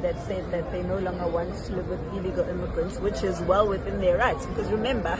that said that they no longer want to live with illegal immigrants, which is well within their rights. Because remember,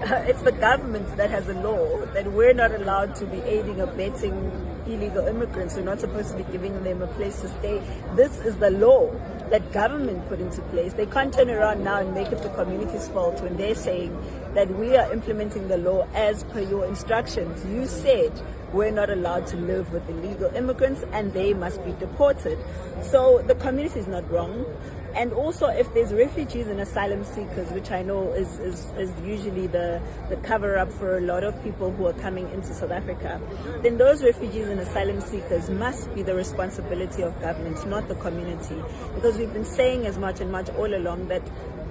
it's the government that has a law that we're not allowed to be aiding or abetting illegal immigrants. We're not supposed to be giving them a place to stay. This is the law that government put into place. They can't turn around now and make it the community's fault when they're saying that we are implementing the law as per your instructions. You said we're not allowed to live with illegal immigrants and they must be deported. So the community is not wrong. And also, if there's refugees and asylum seekers, which I know is usually the cover-up for a lot of people who are coming into South Africa, then those refugees and asylum seekers must be the responsibility of government, not the community. Because we've been saying as much and much all along that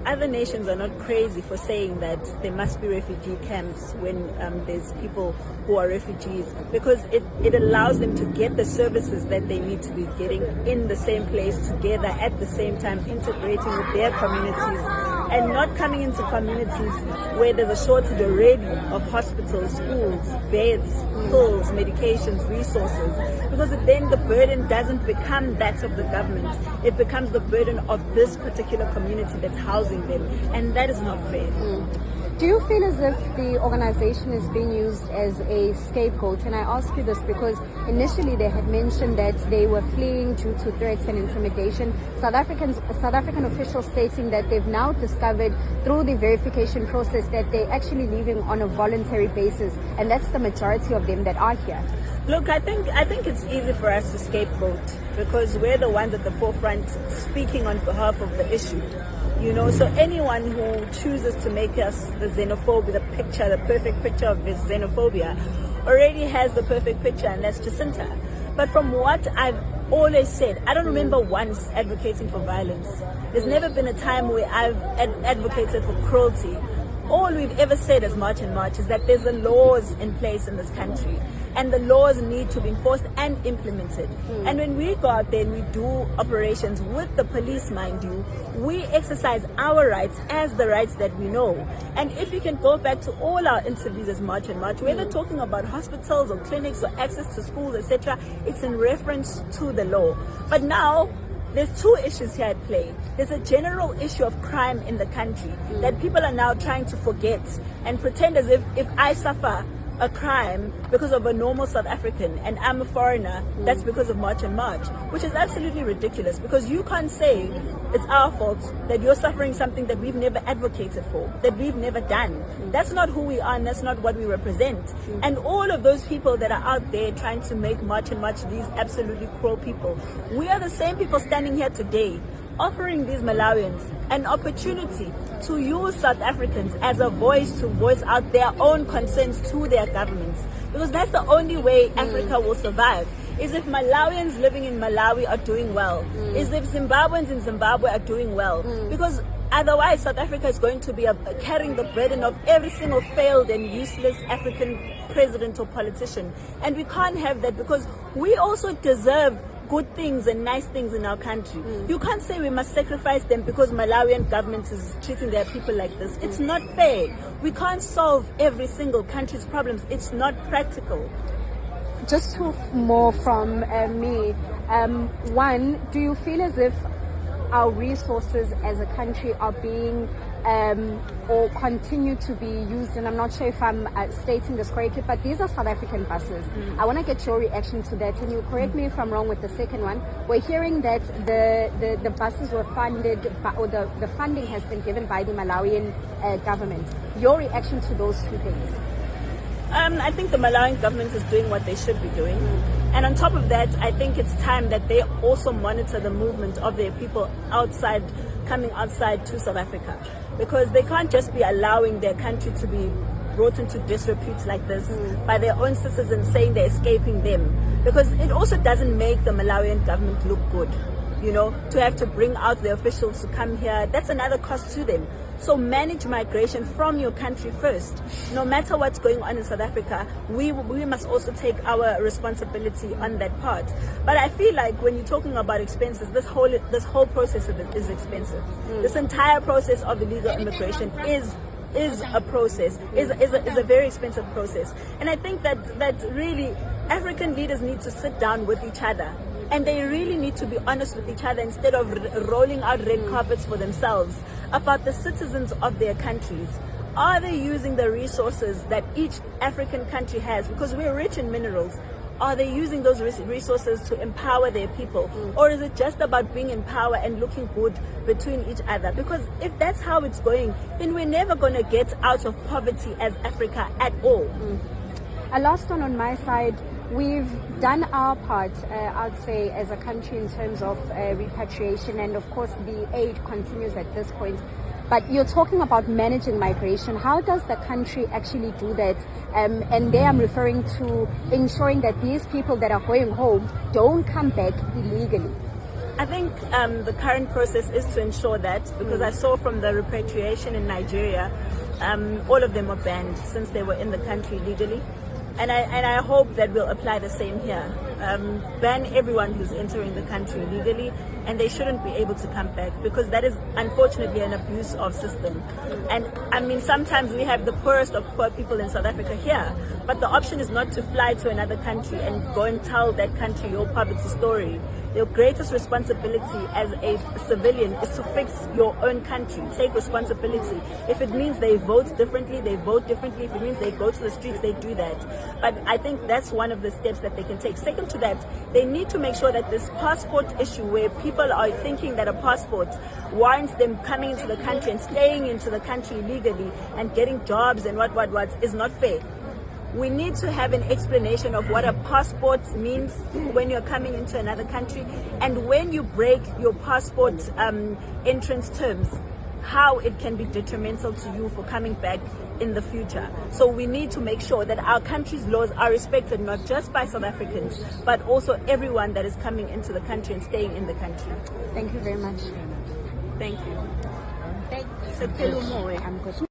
other nations are not crazy for saying that there must be refugee camps when there's people who are refugees, because it allows them to get the services that they need to be getting in the same place together at the same time, integrating with their communities and not coming into communities where there's a shortage already of hospitals, schools, beds, pills, medications, resources, because then the burden doesn't become that of the government. It becomes the burden of this particular community that's housing them, and that is not fair. Do you feel as if the organization is being used as a scapegoat? And I ask you this because initially they had mentioned that they were fleeing due to threats and intimidation. South African officials stating that they've now discovered through the verification process that they're actually leaving on a voluntary basis, and that's the majority of them that are here. Look, I think it's easy for us to scapegoat because we're the ones at the forefront speaking on behalf of the issue. You know, so anyone who chooses to make us the xenophobia, the perfect picture of this xenophobia, already has the perfect picture, and that's Jacinta. But from what I've always said, I don't remember once advocating for violence. There's never been a time where I've advocated for cruelty. All we've ever said as much and much is that there's the laws in place in this country, and the laws need to be enforced and implemented. And when we go out there and we do operations with the police, mind you, we exercise our rights as the rights that we know. And if you can go back to all our interviews as much and much, whether talking about hospitals or clinics or access to schools, etc., it's in reference to the law. But now, there's two issues here at play. There's a general issue of crime in the country that people are now trying to forget and pretend as if I suffer a crime because of a normal South African and I'm a foreigner, that's because of March and March, which is absolutely ridiculous, because you can't say it's our fault that you're suffering something that we've never advocated for, that we've never done. That's not who we are, and that's not what we represent. And all of those people that are out there trying to make March and March these absolutely cruel people, we are the same people standing here today offering these Malawians an opportunity to use South Africans as a voice to voice out their own concerns to their governments. Because that's the only way Africa will survive, is if Malawians living in Malawi are doing well, is if Zimbabweans in Zimbabwe are doing well. Because otherwise South Africa is going to be carrying the burden of every single failed and useless African president or politician. And we can't have that, because we also deserve good things and nice things in our country. You can't say we must sacrifice them because Malawian government is treating their people like this. It's not fair. We can't solve every single country's problems. It's not practical. Just two more from me. One, do you feel as if our resources as a country are being or continue to be used, and I'm not sure if I'm stating this correctly, but these are South African buses. I want to get your reaction to that, and you correct me if I'm wrong with the second one. We're hearing that the buses were funded by, or the funding has been given by the Malawian government. Your reaction to those two things? I think the Malawian government is doing what they should be doing. And on top of that, I think it's time that they also monitor the movement of their people coming outside to South Africa. Because they can't just be allowing their country to be brought into disrepute like this by their own citizens saying they're escaping them. Because it also doesn't make the Malawian government look good. You know, to have to bring out the officials to come here, that's another cost to them. So manage migration from your country first. No matter what's going on in South Africa, we must also take our responsibility on that part. But I feel like when you're talking about expenses, this whole process of it is expensive. This entire process of illegal immigration is a process, is a very expensive process. And I think that really African leaders need to sit down with each other And they really need to be honest with each other instead of rolling out red carpets for themselves about the citizens of their countries. Are they using the resources that each African country has? Because we're rich in minerals. Are they using those resources to empower their people? Or is it just about being in power and looking good between each other? Because if that's how it's going, then we're never going to get out of poverty as Africa at all. A last one on my side. We've done our part, I'd say, as a country in terms of repatriation, and of course the aid continues at this point. But you're talking about managing migration. How does the country actually do that? And there I'm referring to ensuring that these people that are going home don't come back illegally. I think the current process is to ensure that, because I saw from the repatriation in Nigeria, all of them were banned since they were in the country legally. And I hope that we'll apply the same here. Ban everyone who's entering the country legally, and they shouldn't be able to come back, because that is unfortunately an abuse of system. And I mean, sometimes we have the poorest of poor people in South Africa here, but the option is not to fly to another country and go and tell that country your poverty story. Your greatest responsibility as a civilian is to fix your own country. Take responsibility. If it means they vote differently, they vote differently. If it means they go to the streets, they do that. But I think that's one of the steps that they can take. Second to that, they need to make sure that this passport issue, where people are thinking that a passport warrants them coming into the country and staying into the country legally and getting jobs and what, is not fair. We need to have an explanation of what a passport means when you're coming into another country, and when you break your passport entrance terms, how it can be detrimental to you for coming back in the future. So we need to make sure that our country's laws are respected, not just by South Africans, but also everyone that is coming into the country and staying in the country. Thank you very much. Thank you. Thank you.